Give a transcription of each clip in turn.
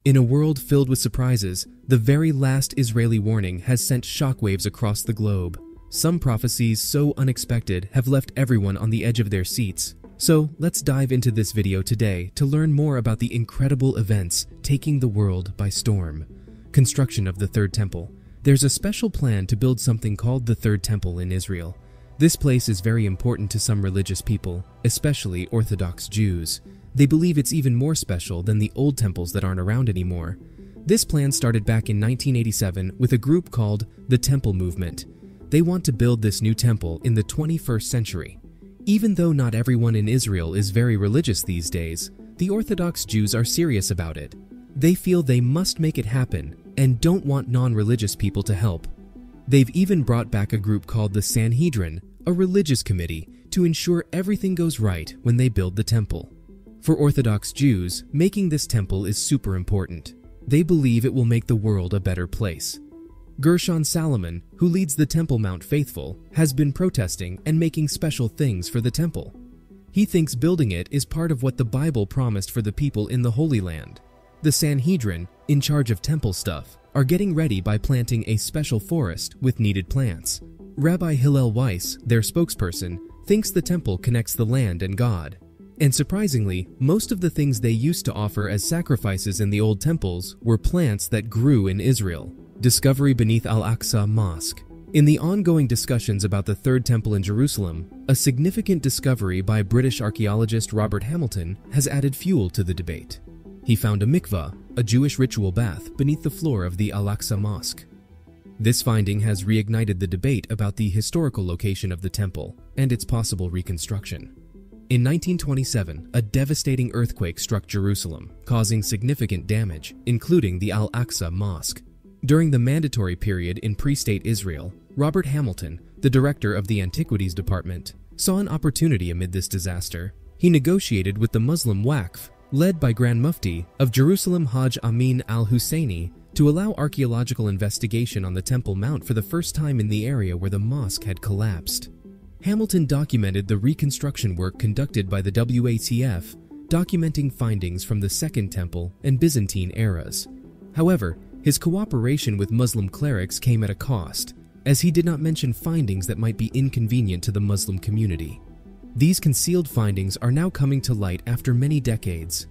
In a world filled with surprises, the very last Israeli warning has sent shockwaves across the globe. Some prophecies so unexpected have left everyone on the edge of their seats. So let's dive into this video today to learn more about the incredible events taking the world by storm. Construction of the Third Temple. There's a special plan to build something called the Third Temple in Israel. This place is very important to some religious people, especially Orthodox Jews. They believe it's even more special than the old temples that aren't around anymore. This plan started back in 1987 with a group called the Temple Movement. They want to build this new temple in the 21st century. Even though not everyone in Israel is very religious these days, the Orthodox Jews are serious about it. They feel they must make it happen and don't want non-religious people to help. They've even brought back a group called the Sanhedrin, a religious committee, to ensure everything goes right when they build the temple. For Orthodox Jews, making this temple is super important. They believe it will make the world a better place. Gershon Salomon, who leads the Temple Mount Faithful, has been protesting and making special things for the temple. He thinks building it is part of what the Bible promised for the people in the Holy Land. The Sanhedrin, in charge of temple stuff, are getting ready by planting a special forest with needed plants. Rabbi Hillel Weiss, their spokesperson, thinks the temple connects the land and God. And surprisingly, most of the things they used to offer as sacrifices in the old temples were plants that grew in Israel. Discovery beneath Al-Aqsa Mosque. In the ongoing discussions about the Third Temple in Jerusalem, a significant discovery by British archaeologist Robert Hamilton has added fuel to the debate. He found a mikvah, a Jewish ritual bath, beneath the floor of the Al-Aqsa Mosque. This finding has reignited the debate about the historical location of the temple and its possible reconstruction. In 1927, a devastating earthquake struck Jerusalem, causing significant damage, including the Al-Aqsa Mosque. During the mandatory period in pre-state Israel, Robert Hamilton, the director of the Antiquities Department, saw an opportunity amid this disaster. He negotiated with the Muslim Waqf, led by Grand Mufti of Jerusalem Hajj Amin al-Husseini, to allow archaeological investigation on the Temple Mount for the first time in the area where the mosque had collapsed. Hamilton documented the reconstruction work conducted by the WATF, documenting findings from the Second Temple and Byzantine eras. However, his cooperation with Muslim clerics came at a cost, as he did not mention findings that might be inconvenient to the Muslim community. These concealed findings are now coming to light after many decades.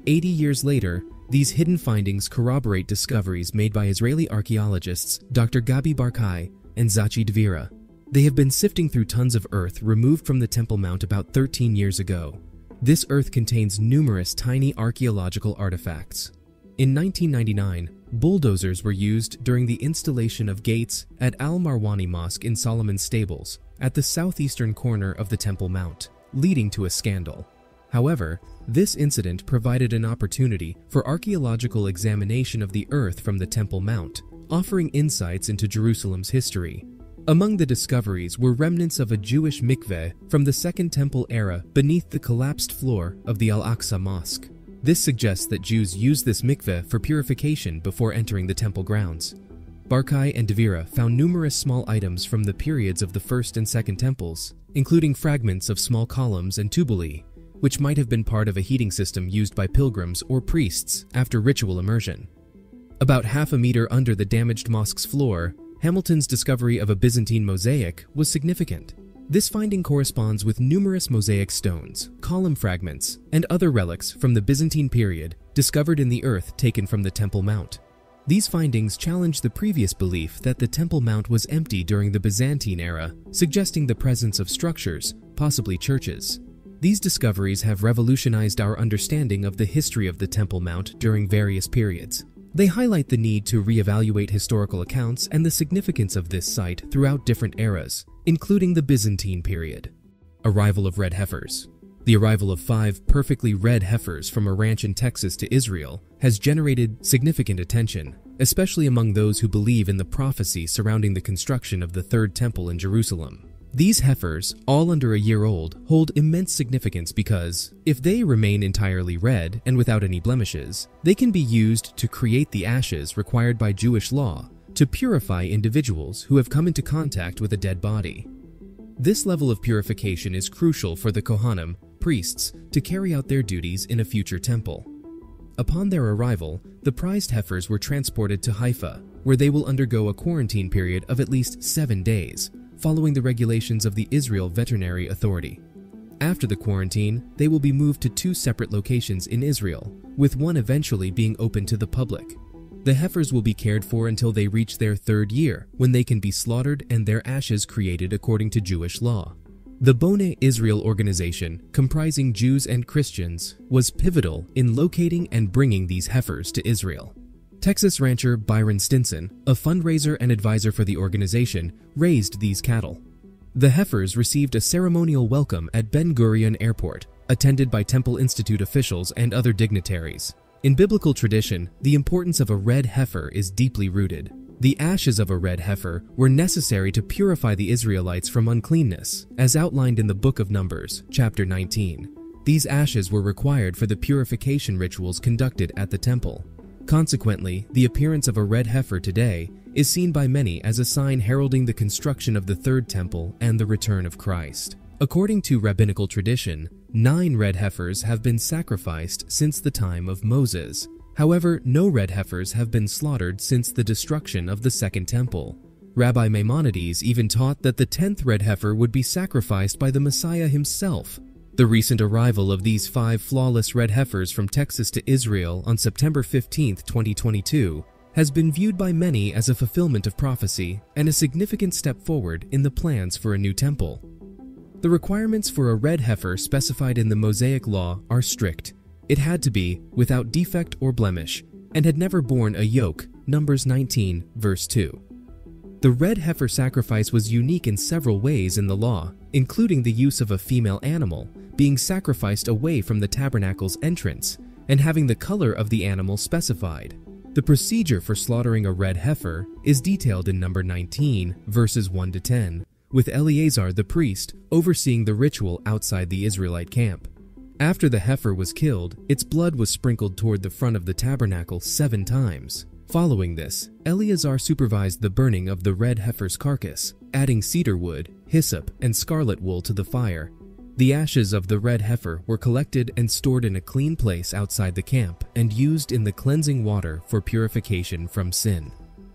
80 years later, these hidden findings corroborate discoveries made by Israeli archaeologists Dr. Gabi Barkai and Zachi Dvira. They have been sifting through tons of earth removed from the Temple Mount about 13 years ago. This earth contains numerous tiny archaeological artifacts. In 1999, bulldozers were used during the installation of gates at Al-Marwani Mosque in Solomon's Stables, at the southeastern corner of the Temple Mount, leading to a scandal. However, this incident provided an opportunity for archaeological examination of the earth from the Temple Mount, offering insights into Jerusalem's history. Among the discoveries were remnants of a Jewish mikveh from the Second Temple era beneath the collapsed floor of the Al-Aqsa Mosque. This suggests that Jews used this mikveh for purification before entering the temple grounds. Barkai and Dvira found numerous small items from the periods of the First and Second Temples, including fragments of small columns and tubuli, which might have been part of a heating system used by pilgrims or priests after ritual immersion. About half a meter under the damaged mosque's floor, Hamilton's discovery of a Byzantine mosaic was significant. This finding corresponds with numerous mosaic stones, column fragments, and other relics from the Byzantine period discovered in the earth taken from the Temple Mount. These findings challenge the previous belief that the Temple Mount was empty during the Byzantine era, suggesting the presence of structures, possibly churches. These discoveries have revolutionized our understanding of the history of the Temple Mount during various periods. They highlight the need to reevaluate historical accounts and the significance of this site throughout different eras, including the Byzantine period. Arrival of red heifers. The arrival of 5 perfectly red heifers from a ranch in Texas to Israel has generated significant attention, especially among those who believe in the prophecy surrounding the construction of the Third Temple in Jerusalem. These heifers, all under a year old, hold immense significance because, if they remain entirely red and without any blemishes, they can be used to create the ashes required by Jewish law to purify individuals who have come into contact with a dead body. This level of purification is crucial for the Kohanim, priests, to carry out their duties in a future temple. Upon their arrival, the prized heifers were transported to Haifa, where they will undergo a quarantine period of at least 7 days, following the regulations of the Israel Veterinary Authority. After the quarantine, they will be moved to 2 separate locations in Israel, with one eventually being open to the public. The heifers will be cared for until they reach their 3rd year, when they can be slaughtered and their ashes created according to Jewish law. The Bone Israel organization, comprising Jews and Christians, was pivotal in locating and bringing these heifers to Israel. Texas rancher Byron Stinson, a fundraiser and advisor for the organization, raised these cattle. The heifers received a ceremonial welcome at Ben Gurion Airport, attended by Temple Institute officials and other dignitaries. In biblical tradition, the importance of a red heifer is deeply rooted. The ashes of a red heifer were necessary to purify the Israelites from uncleanness, as outlined in the book of Numbers, chapter 19. These ashes were required for the purification rituals conducted at the temple. Consequently, the appearance of a red heifer today is seen by many as a sign heralding the construction of the 3rd temple and the return of Christ. According to rabbinical tradition, 9 red heifers have been sacrificed since the time of Moses. However, no red heifers have been slaughtered since the destruction of the 2nd temple. Rabbi Maimonides even taught that the 10th red heifer would be sacrificed by the Messiah himself. The recent arrival of these 5 flawless red heifers from Texas to Israel on September 15, 2022, has been viewed by many as a fulfillment of prophecy and a significant step forward in the plans for a new temple. The requirements for a red heifer specified in the Mosaic Law are strict. It had to be without defect or blemish, and had never borne a yoke, Numbers 19, verse 2. The red heifer sacrifice was unique in several ways in the law, including the use of a female animal being sacrificed away from the tabernacle's entrance, and having the color of the animal specified. The procedure for slaughtering a red heifer is detailed in Number 19, verses 1 to 10, with Eleazar the priest overseeing the ritual outside the Israelite camp. After the heifer was killed, its blood was sprinkled toward the front of the tabernacle 7 times. Following this, Eleazar supervised the burning of the red heifer's carcass, adding cedar wood, hyssop, and scarlet wool to the fire. The ashes of the red heifer were collected and stored in a clean place outside the camp and used in the cleansing water for purification from sin.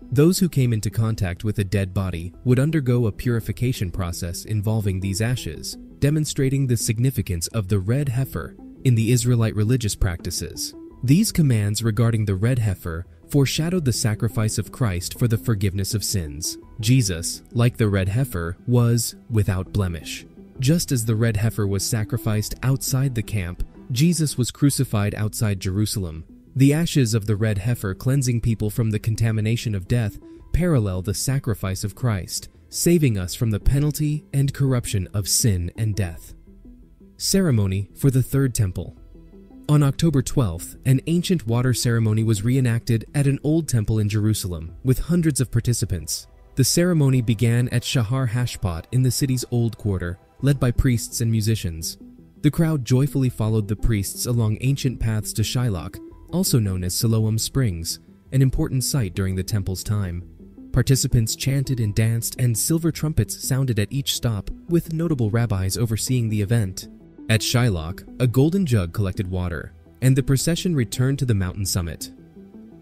Those who came into contact with a dead body would undergo a purification process involving these ashes, demonstrating the significance of the red heifer in the Israelite religious practices. These commands regarding the red heifer foreshadowed the sacrifice of Christ for the forgiveness of sins. Jesus, like the red heifer, was without blemish. Just as the red heifer was sacrificed outside the camp, Jesus was crucified outside Jerusalem. The ashes of the red heifer cleansing people from the contamination of death parallel the sacrifice of Christ, saving us from the penalty and corruption of sin and death. Ceremony for the 3rd temple. On October 12th, an ancient water ceremony was reenacted at an old temple in Jerusalem with hundreds of participants. The ceremony began at Shahar Hashpot in the city's old quarter, led by priests and musicians. The crowd joyfully followed the priests along ancient paths to Shiloh, also known as Siloam Springs, an important site during the temple's time. Participants chanted and danced, and silver trumpets sounded at each stop, with notable rabbis overseeing the event. At Shiloh, a golden jug collected water, and the procession returned to the mountain summit.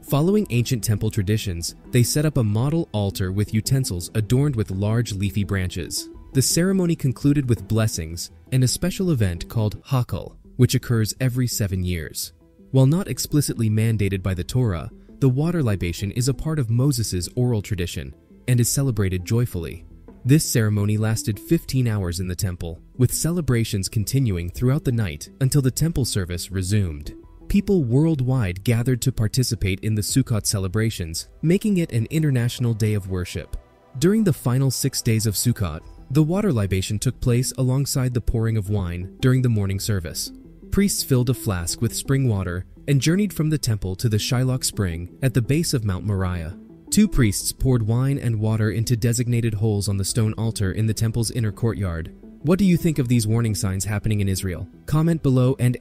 Following ancient temple traditions, they set up a model altar with utensils adorned with large leafy branches. The ceremony concluded with blessings and a special event called Hakal, which occurs every 7 years. While not explicitly mandated by the Torah, the water libation is a part of Moses' oral tradition and is celebrated joyfully. This ceremony lasted 15 hours in the temple, with celebrations continuing throughout the night until the temple service resumed. People worldwide gathered to participate in the Sukkot celebrations, making it an international day of worship. During the final 6 days of Sukkot, the water libation took place alongside the pouring of wine during the morning service. Priests filled a flask with spring water and journeyed from the temple to the Shiloh spring at the base of Mount Moriah. 2 priests poured wine and water into designated holes on the stone altar in the temple's inner courtyard. What do you think of these warning signs happening in Israel? Comment below and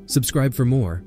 subscribe for more.